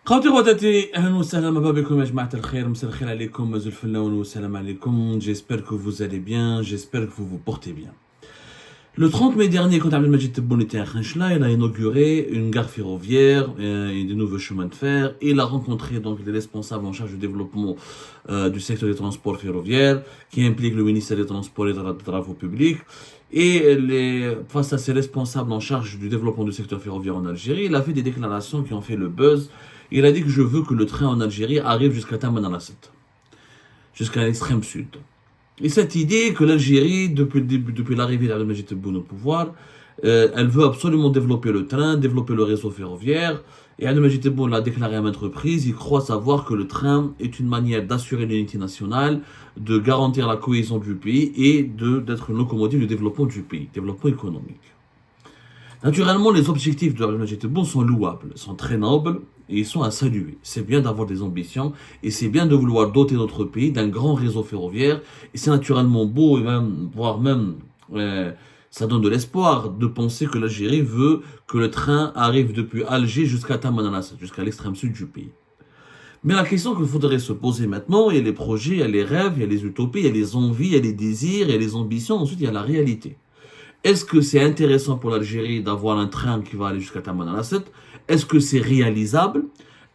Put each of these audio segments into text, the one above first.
خواتي خواتاتي اهلا وسهلا مرحبا بكم يا جماعة الخير مساء الخير عليكم مازال الفلاون والسلام عليكم j'espère que vous allez bien j'espère que vous vous portez bien. Le 30 mai dernier, quand Abdelmajid Tebboune était à Khenchela, il a inauguré une gare ferroviaire et des nouveaux chemins de fer. Et il a rencontré donc les responsables en charge du développement du secteur des transports ferroviaires, qui implique le ministère des Transports et des Travaux publics. Et face à ces responsables en charge du développement du secteur ferroviaire en Algérie, il a fait des déclarations qui ont fait le buzz. Il a dit que je veux que le train en Algérie arrive jusqu'à Taman al-Assad, jusqu'à l'extrême sud. Et cette idée que l'Algérie, depuis l'arrivée d'Abdelmajid Tebboune au pouvoir, elle veut absolument développer le train, développer le réseau ferroviaire. Et Abdelmajid Tebboune l'a déclaré à maintes reprises, il croit savoir que le train est une manière d'assurer l'unité nationale, de garantir la cohésion du pays et d'être une locomotive du développement du pays, développement économique. Naturellement, les objectifs de Abdelmajid Tebboune sont louables, sont très nobles et ils sont à saluer. C'est bien d'avoir des ambitions et c'est bien de vouloir doter notre pays d'un grand réseau ferroviaire. Et c'est naturellement beau et même, voire même, ça donne de l'espoir de penser que l'Algérie veut que le train arrive depuis Alger jusqu'à Taman al-Assad, jusqu'à l'extrême sud du pays. Mais la question qu'il faudrait se poser maintenant, il y a les projets, il y a les rêves, il y a les utopies, il y a les envies, il y a les désirs, il y a les ambitions, ensuite il y a la réalité. Est-ce que c'est intéressant pour l'Algérie d'avoir un train qui va aller jusqu'à Taman al-Assad? Est-ce que c'est réalisable?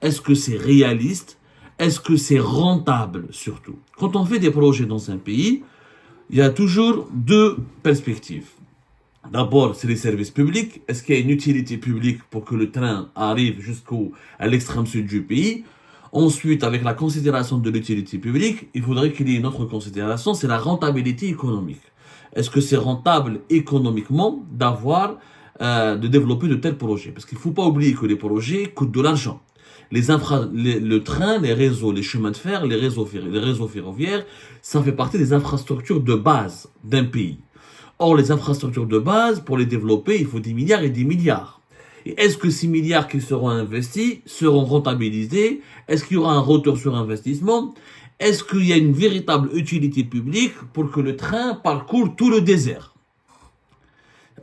Est-ce que c'est réaliste? Est-ce que c'est rentable surtout? Quand on fait des projets dans un pays, il y a toujours deux perspectives. D'abord, c'est les services publics. Est-ce qu'il y a une utilité publique pour que le train arrive à l'extrême sud du pays? Ensuite, avec la considération de l'utilité publique, il faudrait qu'il y ait une autre considération, c'est la rentabilité économique. Est-ce que c'est rentable économiquement de développer de tels projets? Parce qu'il ne faut pas oublier que les projets coûtent de l'argent. Le train, les réseaux, les chemins de fer, les réseaux ferroviaires, ça fait partie des infrastructures de base d'un pays. Or, les infrastructures de base, pour les développer, il faut des milliards et des milliards. Et est-ce que ces milliards qui seront investis seront rentabilisés? Est-ce qu'il y aura un retour sur investissement? Est-ce qu'il y a une véritable utilité publique pour que le train parcourt tout le désert?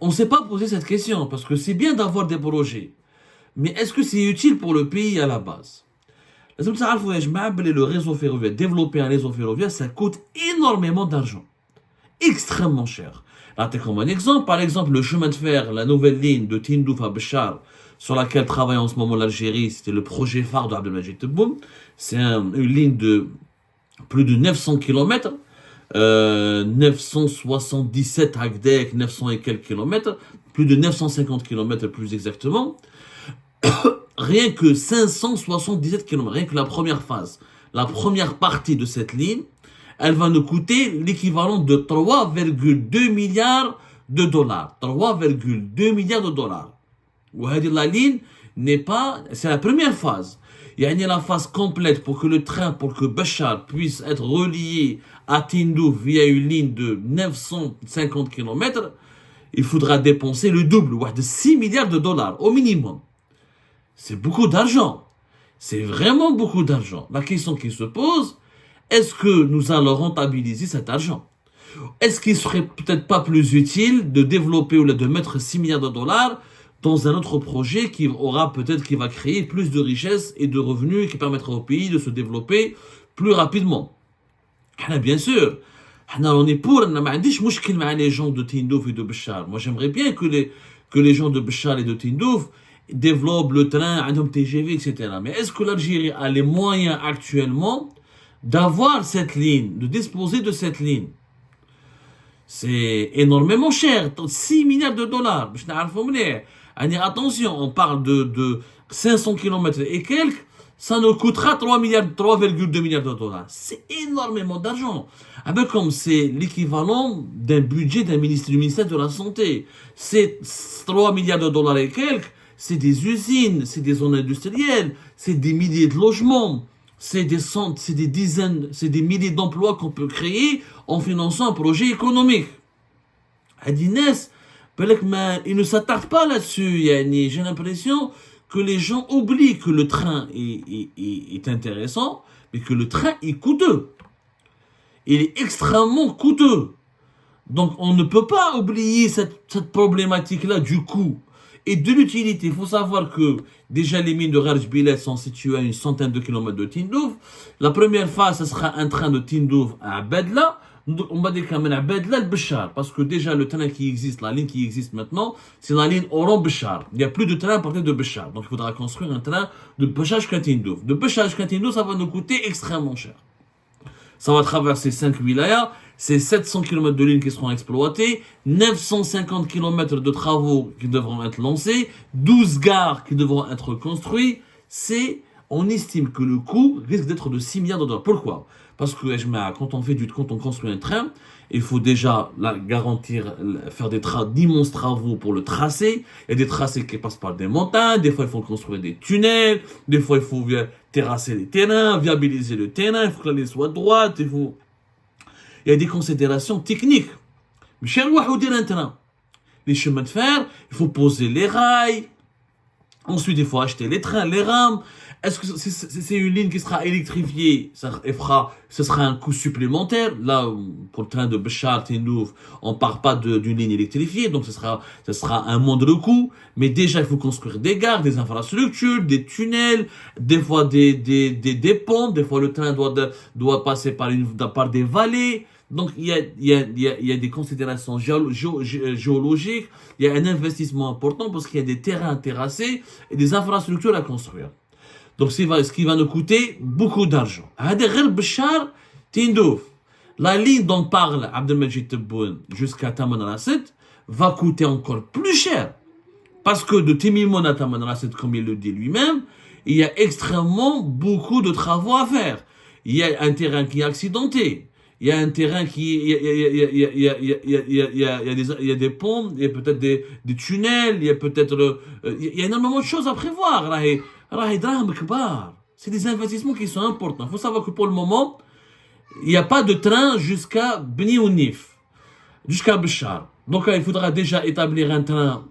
On ne s'est pas posé cette question, parce que c'est bien d'avoir des projets. Mais est-ce que c'est utile pour le pays à la base? Le réseau ferroviaire, développer un réseau ferroviaire, ça coûte énormément d'argent. Extrêmement cher. Là, comme un exemple, par exemple, le chemin de fer, la nouvelle ligne de Tindouf à Béchar, sur laquelle travaille en ce moment l'Algérie, c'était le projet phare de Abdelmajid Tebboune. C'est une ligne de plus de 900 km, 977 Agdek, 900 et quelques kilomètres, plus de 950 km plus exactement. Rien que 577 km, rien que la première phase, la première partie de cette ligne, elle va nous coûter l'équivalent de 3,2 milliards de dollars. 3,2 milliards de dollars. La ligne n'est pas, c'est la première phase. Il y a la phase complète pour que le train, pour que Béchar puisse être relié à Tindouf via une ligne de 950 km, il faudra dépenser le double, de 6 milliards de dollars au minimum. C'est beaucoup d'argent. C'est vraiment beaucoup d'argent. La question qui se pose, est-ce que nous allons rentabiliser cet argent? Est-ce qu'il serait peut-être pas plus utile de développer ou de mettre 6 milliards de dollars dans un autre projet qui va créer plus de richesses et de revenus et qui permettra au pays de se développer plus rapidement? Bien sûr, on est pour, les gens de Tindouf et de Béchar. Moi, j'aimerais bien que les gens de Béchar et de Tindouf développent le train, un TGV, etc. Mais est-ce que l'Algérie a les moyens actuellement d'avoir cette ligne, de disposer de cette ligne? C'est énormément cher, 6 milliards de dollars. Attention, on parle de 500 km et quelques, ça nous coûtera 3,2 milliards de dollars. C'est énormément d'argent. Comme c'est l'équivalent d'un budget du ministère de la Santé. C'est 3 milliards de dollars et quelques, c'est des usines, c'est des zones industrielles, c'est des milliers de logements, c'est des centaines, c'est des dizaines, c'est des milliers d'emplois qu'on peut créer en finançant un projet économique. Hadinès, il ne s'attarde pas là-dessus. J'ai l'impression que les gens oublient que le train est intéressant, mais que le train est coûteux. Il est extrêmement coûteux. Donc on ne peut pas oublier cette problématique-là du coût. et de l'utilité. Il faut savoir que déjà les mines de Rarj Bilet sont situées à une centaine de kilomètres de Tindouf. La première phase, ce sera un train de Tindouf à Abedla. Donc, on va dire quand même Abedla le Béchar, parce que déjà le train qui existe, la ligne qui existe maintenant, c'est la ligne Oran-Béchar. Il n'y a plus de train à partir de Béchar. Donc il faudra construire un train de Béchar jusqu'à Tindouf. De Béchar jusqu'à Tindouf, ça va nous coûter extrêmement cher. Ça va traverser 5 wilayas, c'est 700 km de lignes qui seront exploitées, 950 km de travaux qui devront être lancés, 12 gares qui devront être construites. On estime que le coût risque d'être de 6 milliards de dollars. Pourquoi? Parce que quand on construit un train, il faut déjà garantir, faire d'immenses travaux pour le tracé. Il y a des tracés qui passent par des montagnes, des fois il faut construire des tunnels, des fois il faut terrasser les terrains, viabiliser le terrain, il faut que la ligne soit droite, il y a des considérations techniques. Mais chez un train, les chemins de fer, il faut poser les rails, ensuite il faut acheter les trains, les rames. Est-ce que c'est une ligne qui sera électrifiée? Ce sera un coût supplémentaire. Là, pour le train de Béchar, Tindouf, on ne part pas d'une ligne électrifiée, donc ce sera un moindre coût. Mais déjà, il faut construire des gares, des infrastructures, des tunnels, des fois des ponts, des fois le train doit passer par des vallées. Donc, il y a des considérations géologiques, il y a un investissement important parce qu'il y a des terrains terrassés et des infrastructures à construire. Donc, ce qui va nous coûter beaucoup d'argent. La ligne dont parle Abdelmajid Tebboune jusqu'à Tamanrasset va coûter encore plus cher. Parce que de Timimoun à Tamanrasset, comme il le dit lui-même, il y a extrêmement beaucoup de travaux à faire. Il y a un terrain qui est accidenté. Il y a un terrain il y a des ponts, il y a peut-être des tunnels, il y a peut-être, il y a énormément de choses à prévoir. C'est des investissements qui sont importants. Il faut savoir que pour le moment, il n'y a pas de train jusqu'à Bni Ounif, jusqu'à Béchar. Donc il faudra déjà établir un train,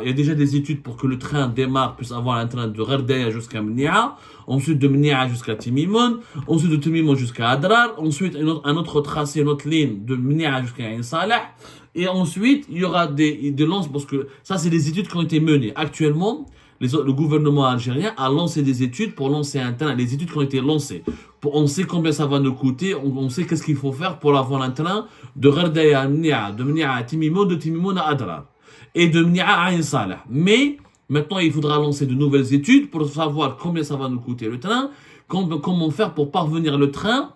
il y a déjà des études pour que le train démarre, puisse avoir un train de Gherdaya jusqu'à Mnia, ensuite de Mnia jusqu'à Timimoun, ensuite de Timimoun jusqu'à Adrar, ensuite un autre tracé, une autre ligne de Mnia jusqu'à Ain Salah, et ensuite il y aura des lances, parce que ça c'est des études qui ont été menées. Actuellement, le gouvernement algérien a lancé des études pour lancer un train, des études qui ont été lancées. On sait combien ça va nous coûter, on sait qu'est-ce qu'il faut faire pour avoir un train de Gherdaya à Mnia, de Mnia à Timimoun, de Timimoun à Adrar, et de Mnia à Ain Salah. Mais maintenant, il faudra lancer de nouvelles études pour savoir combien ça va nous coûter le train, comment faire pour parvenir le train,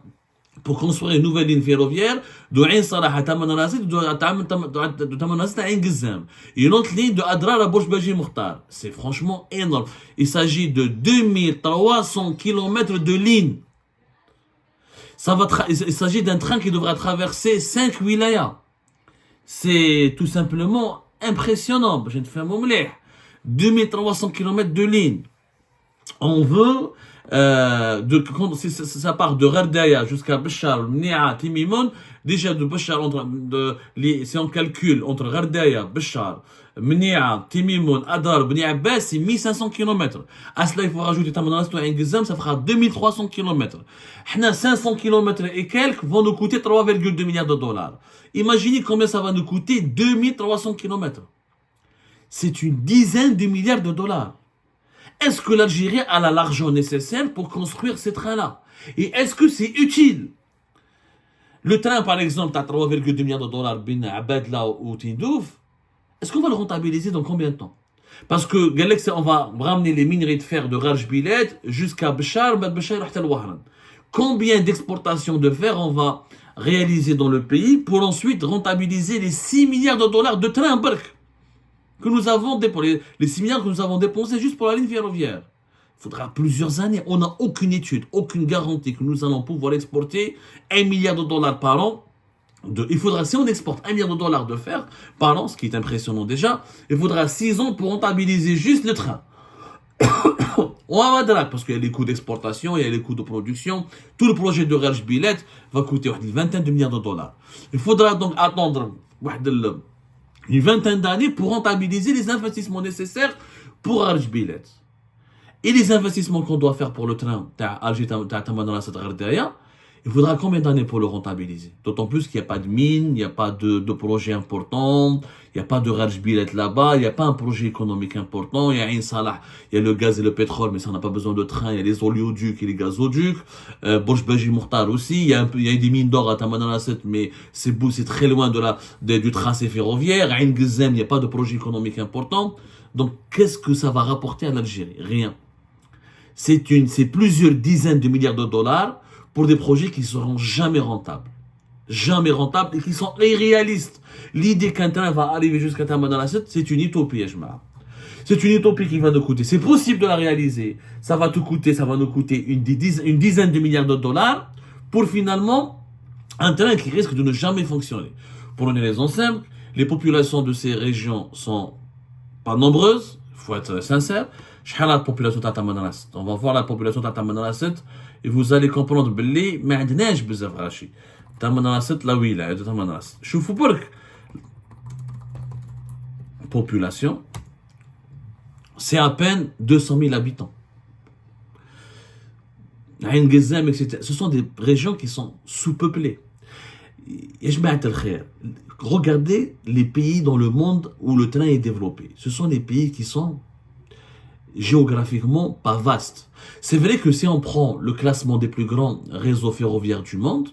pour construire une nouvelle ligne ferroviaire de Ain Salah à Tamanrasset, de Tamanrasset à Ain Gizem, et une autre ligne de Adrar à Bouchbaji Mokhtar. C'est franchement énorme. Il s'agit de 2300 km de ligne. Il s'agit d'un train qui devra traverser 5 wilayas. C'est tout simplement impressionnant. Je te fais un mot mleh. 2300 km de ligne. On veut, ça part de Gherdaya jusqu'à Béchar, Mnia, Timimoun. Déjà de Béchar, si on calcule entre Gherdaya, Béchar, Mnia, Timimoun, Adrar, Bni Abbas, c'est 1500 km. À cela, il faut rajouter Tamanrasset et Ain Gizem, ça fera 2300 km. 500 km et quelques vont nous coûter 3,2 milliards de dollars. Imaginez combien ça va nous coûter 2300 km. C'est une dizaine de milliards de dollars. Est-ce que l'Algérie a l'argent nécessaire pour construire ces trains-là? Et est-ce que c'est utile? Le train, par exemple, à 3,2 milliards de dollars, bin Abedla ou Tindouf, est-ce qu'on va le rentabiliser dans combien de temps? Parce que, on va ramener les minerais de fer de Rarj Bilet jusqu'à Béchar, combien d'exportations de fer on va réaliser dans le pays pour ensuite rentabiliser les 6 milliards de dollars de train que nous avons dépensé, les 6 milliards que nous avons dépensés juste pour la ligne ferroviaire. Il faudra plusieurs années. On n'a aucune étude, aucune garantie que nous allons pouvoir exporter 1 milliard de dollars par an. Il faudra, si on exporte 1 milliard de dollars de fer par an, ce qui est impressionnant déjà, il faudra 6 ans pour rentabiliser juste le train. On va voir, parce qu'il y a les coûts d'exportation, il y a les coûts de production. Tout le projet de Rarj Bilet va coûter une vingtaine de milliards de dollars. Il faudra donc attendre une vingtaine d'années pour rentabiliser les investissements nécessaires pour Rarj Bilet. Et les investissements qu'on doit faire pour le train Tamanrasset Gherdaya, Il faudra combien d'années pour le rentabiliser? D'autant plus qu'il n'y a pas de mine, il n'y a pas de projet important, il n'y a pas de Raj Bilet là-bas, il n'y a pas un projet économique important, il y a Ain Salah, il y a le gaz et le pétrole, mais ça n'a pas besoin de train, il y a les oléoducs et les gazoducs, Borj Baji Mokhtar aussi, il y a des mines d'or à Tamanrasset, mais c'est très loin du tracé ferroviaire, Ain Gzem, il n'y a pas de projet économique important. Donc, qu'est-ce que ça va rapporter à l'Algérie? Rien. C'est plusieurs dizaines de milliards de dollars pour des projets qui ne seront jamais rentables. Jamais rentables et qui sont irréalistes. L'idée qu'un train va arriver jusqu'à Tamanrasset, c'est une utopie, Ejma. C'est une utopie qui va nous coûter. C'est possible de la réaliser. Ça va nous coûter une dizaine de milliards de dollars pour finalement un train qui risque de ne jamais fonctionner. Pour une raison simple, les populations de ces régions sont pas nombreuses, il faut être sincère. La population de Tamanrasset. On va voir la population de Tamanrasset et vous allez comprendre que ما عندناش بزاف غاشي. Tamanrasset la ولاية de Tamanrasset. شوفوا برك population, c'est à peine 200 000 habitants. Ain Gzem, etc. Ce sont des régions qui sont sous-peuplées. Regardez les pays dans le monde où le train est développé. Ce sont des pays qui sont géographiquement pas vastes. C'est vrai que si on prend le classement des plus grands réseaux ferroviaires du monde,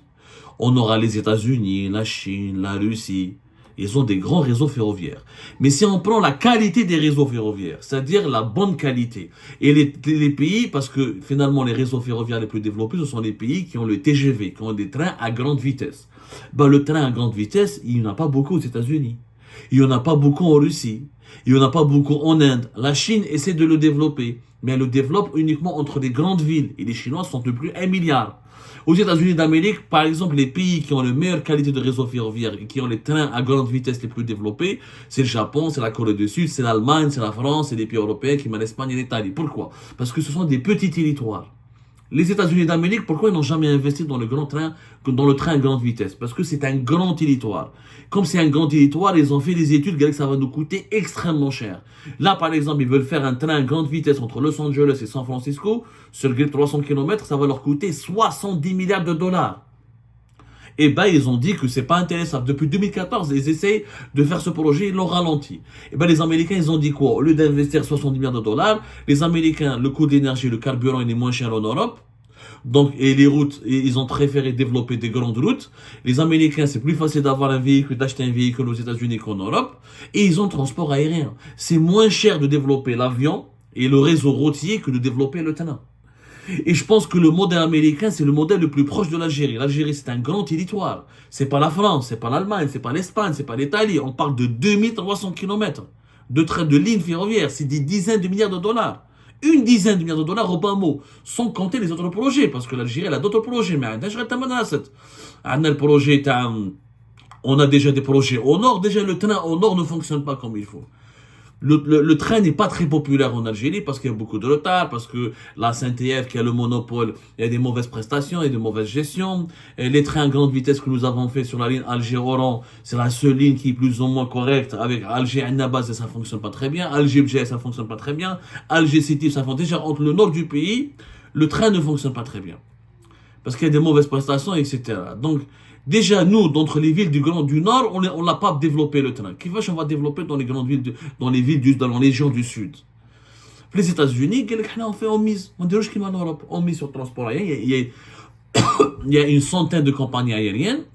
on aura les États-Unis, la Chine, la Russie. Ils ont des grands réseaux ferroviaires. Mais si on prend la qualité des réseaux ferroviaires, c'est-à-dire la bonne qualité, et les pays, parce que finalement les réseaux ferroviaires les plus développés, ce sont les pays qui ont le TGV, qui ont des trains à grande vitesse. Ben, le train à grande vitesse, il n'y en a pas beaucoup aux États-Unis. Il n'y en a pas beaucoup en Russie. Il n'y en a pas beaucoup en Inde. La Chine essaie de le développer, mais elle le développe uniquement entre les grandes villes. Et les Chinois sont de plus 1 milliard. Aux États-Unis d'Amérique, par exemple, les pays qui ont la meilleure qualité de réseau ferroviaire et qui ont les trains à grande vitesse les plus développés, c'est le Japon, c'est la Corée du Sud, c'est l'Allemagne, c'est la France, c'est les pays européens qui mènent l'Espagne et l'Italie. Pourquoi? Parce que ce sont des petits territoires. Les États-Unis d'Amérique, pourquoi ils n'ont jamais investi dans le train à grande vitesse? Parce que c'est un grand territoire. Comme c'est un grand territoire, ils ont fait des études, que ça va nous coûter extrêmement cher. Là, par exemple, ils veulent faire un train à grande vitesse entre Los Angeles et San Francisco, sur le grille 300 km, ça va leur coûter 70 milliards de dollars. Et ben, ils ont dit que c'est pas intéressant. Depuis 2014, ils essayent de faire ce projet, ils l'ont ralenti. Et ben, les Américains, ils ont dit quoi? Au lieu d'investir 70 milliards de dollars, les Américains, le coût d'énergie, le carburant, il est moins cher en Europe. Donc, et les routes, ils ont préféré développer des grandes routes. Les Américains, c'est plus facile d'avoir un véhicule, d'acheter un véhicule aux États-Unis qu'en Europe. Et ils ont le transport aérien. C'est moins cher de développer l'avion et le réseau routier que de développer le train. Et je pense que le modèle américain, c'est le modèle le plus proche de l'Algérie. L'Algérie, c'est un grand territoire. C'est pas la France, c'est pas l'Allemagne, c'est pas l'Espagne, c'est pas l'Italie. On parle de 2300 km de lignes ferroviaires. C'est des dizaines de milliards de dollars. Une dizaine de milliards de dollars au bas mot, sans compter les autres projets, parce que l'Algérie, elle a d'autres projets. Mais on a déjà des projets au nord. Déjà, le train au nord ne fonctionne pas comme il faut. Le train n'est pas très populaire en Algérie parce qu'il y a beaucoup de retard, parce que la SNTF qui a le monopole, il y a des mauvaises prestations et de mauvaises gestions. Et les trains à grande vitesse que nous avons fait sur la ligne Alger-Oran, c'est la seule ligne qui est plus ou moins correcte. Avec Alger-Annabaz, ça fonctionne pas très bien. Alger-Bjais, ça fonctionne pas très bien. Alger-City, ça fonctionne déjà entre le nord du pays, le train ne fonctionne pas très bien. Parce qu'il y a des mauvaises prestations, etc. Donc, déjà, nous, d'entre les villes du Nord, on l'a pas développé le train. Qui on va développer dans les grandes villes, dans les régions du Sud. Les États-Unis, on mise. On dirait qu'en Europe, on mise sur le transport aérien. Il y a une centaine de compagnies aériennes,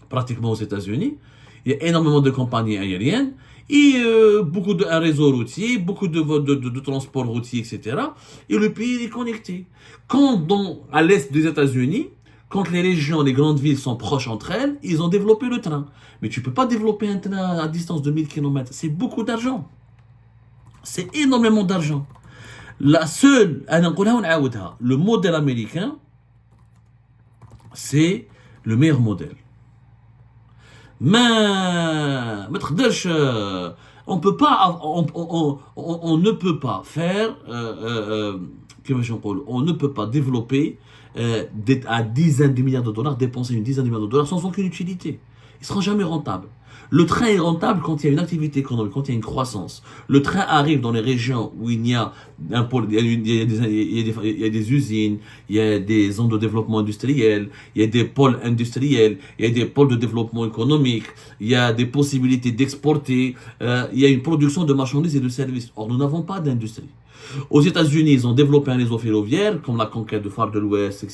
pratiquement aux États-Unis. Il y a énormément de compagnies aériennes. Et un réseau routier, beaucoup de transports routiers, etc. Et le pays est connecté. À l'est des États-Unis, quand les régions, les grandes villes sont proches entre elles, ils ont développé le train. Mais tu ne peux pas développer un train à distance de 1000 km. C'est beaucoup d'argent. C'est énormément d'argent. Le modèle américain, c'est le meilleur modèle. Mais on ne peut pas faire, on ne peut pas développer à dizaines de milliards de dollars, dépenser une dizaine de milliards de dollars sans aucune utilité. Ils ne seront jamais rentables. Le train est rentable quand il y a une activité économique, quand il y a une croissance. Le train arrive dans les régions où il y a un pôle, il y a des usines, il y a des zones de développement industriel, il y a des pôles industriels, il y a des pôles de développement économique, il y a des possibilités d'exporter, il y a une production de marchandises et de services. Or, nous n'avons pas d'industrie. Aux États-Unis, ils ont développé un réseau ferroviaire, comme la conquête du Far de l'Ouest,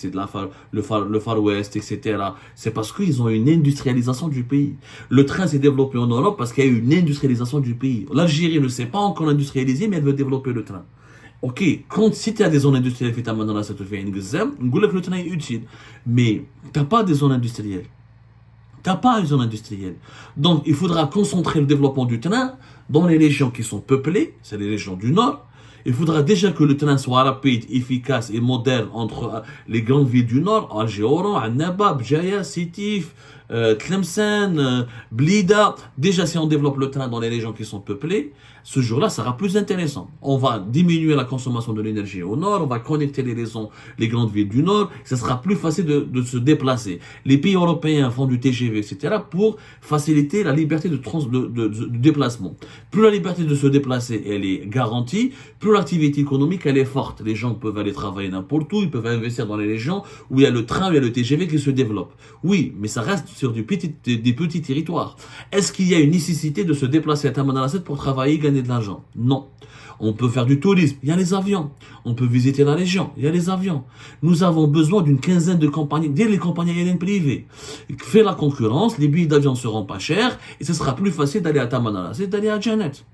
le Far West, etc. C'est parce qu'ils ont une industrialisation du pays. Le train s'est développé en Europe parce qu'il y a eu une industrialisation du pays. L'Algérie ne s'est pas encore industrialisée, mais elle veut développer le train. Ok, si tu as des zones industrielles, maintenant, ça te fait une gazem, le train est utile. Mais tu n'as pas des zones industrielles. Tu n'as pas une zone industrielle. Donc, il faudra concentrer le développement du train dans les régions qui sont peuplées, c'est les régions du Nord. Il faudra déjà que le train soit rapide, efficace et moderne entre les grandes villes du Nord, Alger, Oran, Annaba, Bjaya, Sétif, Tlemcen, Blida. Déjà, si on développe le train dans les régions qui sont peuplées, ce jour-là sera plus intéressant. On va diminuer la consommation de l'énergie au Nord, on va connecter les grandes villes du Nord, ça sera plus facile de se déplacer. Les pays européens font du TGV, etc. pour faciliter la liberté de déplacement. Plus la liberté de se déplacer elle est garantie, plus l'activité économique elle est forte. Les gens peuvent aller travailler n'importe où, ils peuvent investir dans les régions où il y a le train, où il y a le TGV qui se développe. Oui, mais ça reste sur des petits territoires. Est-ce qu'il y a une nécessité de se déplacer à Tamanrasset pour travailler et gagner de l'argent? Non. On peut faire du tourisme, il y a les avions. On peut visiter la région, il y a les avions. Nous avons besoin d'une quinzaine de compagnies, dès les compagnies aériennes privées. Fais la concurrence, les billets d'avion seront pas chers et ce sera plus facile d'aller à Tamanrasset, d'aller à Janet.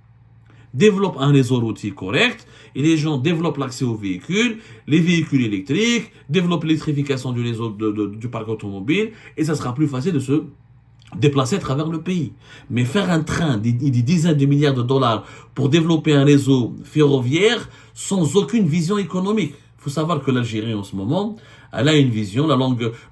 Développe un réseau routier correct et les gens développent l'accès aux véhicules, les véhicules électriques, développent l'électrification du réseau du parc automobile et ça sera plus facile de se déplacer à travers le pays. Mais faire un train des dizaines de milliards de dollars pour développer un réseau ferroviaire sans aucune vision économique. Il faut savoir que l'Algérie en ce moment, elle a une vision.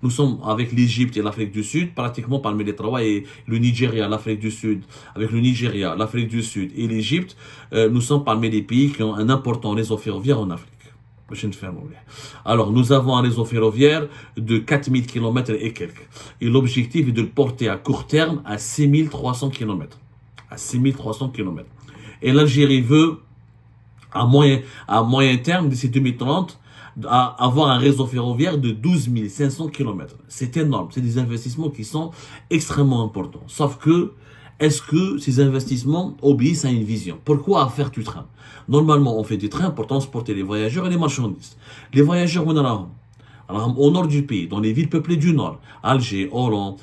Nous sommes avec l'Égypte et l'Afrique du Sud, pratiquement parmi les trois, et le Nigeria, l'Afrique du Sud, avec le Nigeria, l'Afrique du Sud et l'Égypte, nous sommes parmi les pays qui ont un important réseau ferroviaire en Afrique. Alors, nous avons un réseau ferroviaire de 4000 km et quelques. Et l'objectif est de le porter à court terme à 6300 km. À 6300 km. Et l'Algérie veut, à moyen terme, d'ici 2030, avoir un réseau ferroviaire de 12 500 km. C'est énorme. C'est des investissements qui sont extrêmement importants. Sauf que, est-ce que ces investissements obéissent à une vision? Pourquoi faire du train? Normalement, on fait du train pour transporter les voyageurs et les marchandises. Les voyageurs, au nord du pays, dans les villes peuplées du nord, Alger, Oran,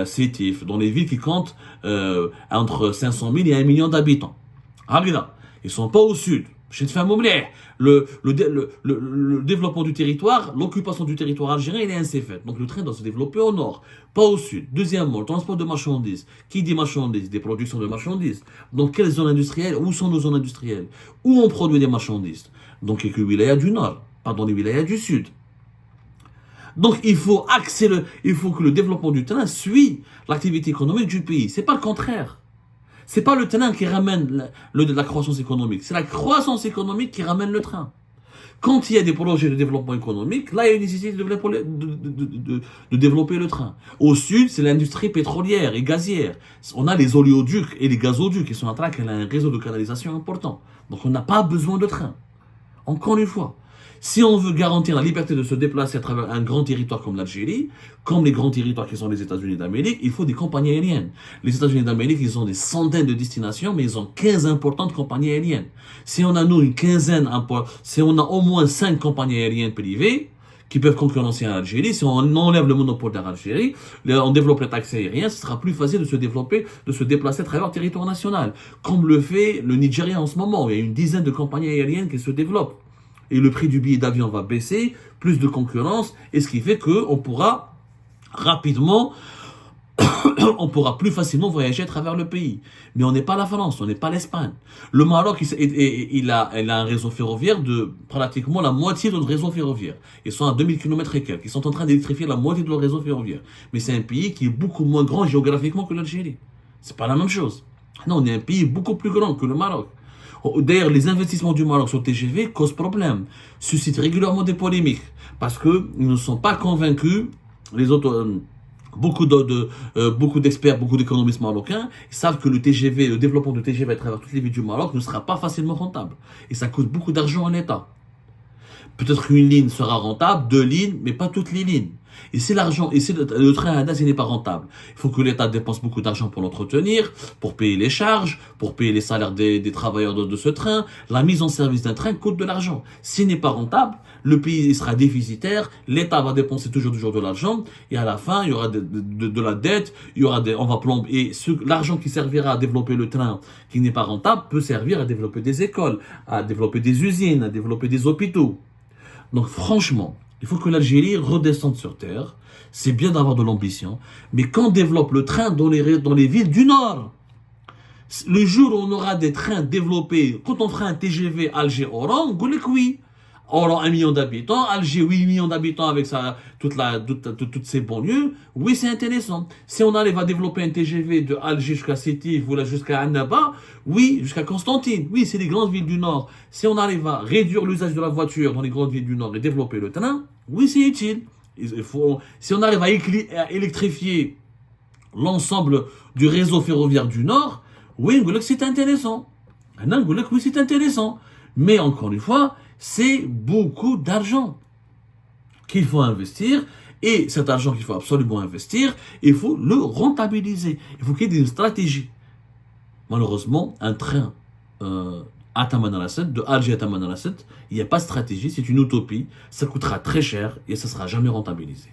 Sétif, dans les villes qui comptent entre 500 000 et 1 million d'habitants. Ils ne sont pas au sud. Le développement du territoire, l'occupation du territoire algérien, il est ainsi fait. Donc le train doit se développer au nord, pas au sud. Deuxièmement, le transport de marchandises. Qui dit marchandises? Des productions de marchandises. Donc quelles zones industrielles? Où sont nos zones industrielles? Où on produit des marchandises? Donc quelques wilayas du nord, pas dans les wilayas du sud. Donc il faut que le développement du train suit l'activité économique du pays. C'est pas le contraire. C'est pas le train qui ramène la croissance économique, c'est la croissance économique qui ramène le train. Quand il y a des projets de développement économique, là il y a une nécessité de développer le train. Au sud, c'est l'industrie pétrolière et gazière. On a les oléoducs et les gazoducs qui sont en train qu'elle a un réseau de canalisation important. Donc on n'a pas besoin de train. Encore une fois. Si on veut garantir la liberté de se déplacer à travers un grand territoire comme l'Algérie, comme les grands territoires qui sont les États-Unis d'Amérique, il faut des compagnies aériennes. Les États-Unis d'Amérique, ils ont des centaines de destinations, mais ils ont 15 importantes compagnies aériennes. Si on a si on a au moins 5 compagnies aériennes privées, qui peuvent concurrencer en Algérie, si on enlève le monopole de l'Algérie, on développe les taxis aériens, ce sera plus facile de se déplacer à travers le territoire national. Comme le fait le Nigeria en ce moment. Il y a une dizaine de compagnies aériennes qui se développent. Et le prix du billet d'avion va baisser, plus de concurrence, et ce qui fait qu'on pourra rapidement, on pourra plus facilement voyager à travers le pays. Mais on n'est pas la France, on n'est pas l'Espagne. Le Maroc, il a un réseau ferroviaire de pratiquement la moitié de notre réseau ferroviaire. Ils sont à 2000 km et quelques. Ils sont en train d'électrifier la moitié de leur réseau ferroviaire. Mais c'est un pays qui est beaucoup moins grand géographiquement que l'Algérie. C'est pas la même chose. Non, on est un pays beaucoup plus grand que le Maroc. D'ailleurs, les investissements du Maroc sur le TGV causent problème, suscitent régulièrement des polémiques, parce qu'ils ne sont pas convaincus, Beaucoup d'experts, beaucoup d'économistes marocains savent que le TGV, le développement de TGV à travers toutes les villes du Maroc ne sera pas facilement rentable. Et ça coûte beaucoup d'argent à l'État. Peut-être qu'une ligne sera rentable, 2 lignes, mais pas toutes les lignes. Et si le train à gaz n'est pas rentable, il faut que l'État dépense beaucoup d'argent pour l'entretenir, pour payer les charges, pour payer les salaires des travailleurs de ce train. La mise en service d'un train coûte de l'argent. S'il n'est pas rentable, le pays sera déficitaire, l'État va dépenser toujours de l'argent, et à la fin, il y aura de la dette, on va plomber, et l'argent qui servira à développer le train qui n'est pas rentable peut servir à développer des écoles, à développer des usines, à développer des hôpitaux. Donc franchement, il faut que l'Algérie redescende sur terre. C'est bien d'avoir de l'ambition, mais qu'on développe le train dans les villes du Nord. Le jour où on aura des trains développés, quand on fera un TGV Alger-Oran, on dit que oui. Oran, 1 million d'habitants, Alger, 8 millions d'habitants avec toutes ces banlieues, oui, c'est intéressant. Si on arrive à développer un TGV de Alger jusqu'à Sétif ou jusqu'à Annaba, oui, jusqu'à Constantine, oui, c'est les grandes villes du Nord. Si on arrive à réduire l'usage de la voiture dans les grandes villes du Nord et développer le train, oui, c'est utile. Si on arrive à électrifier l'ensemble du réseau ferroviaire du Nord, oui, c'est intéressant. Oui, c'est intéressant. Mais encore une fois, c'est beaucoup d'argent qu'il faut investir. Et cet argent qu'il faut absolument investir, il faut le rentabiliser. Il faut qu'il y ait une stratégie. Malheureusement, un train à Tamanrasset, de Alger à Tamanrasset, il n'y a pas de stratégie, c'est une utopie. Ça coûtera très cher et ça ne sera jamais rentabilisé.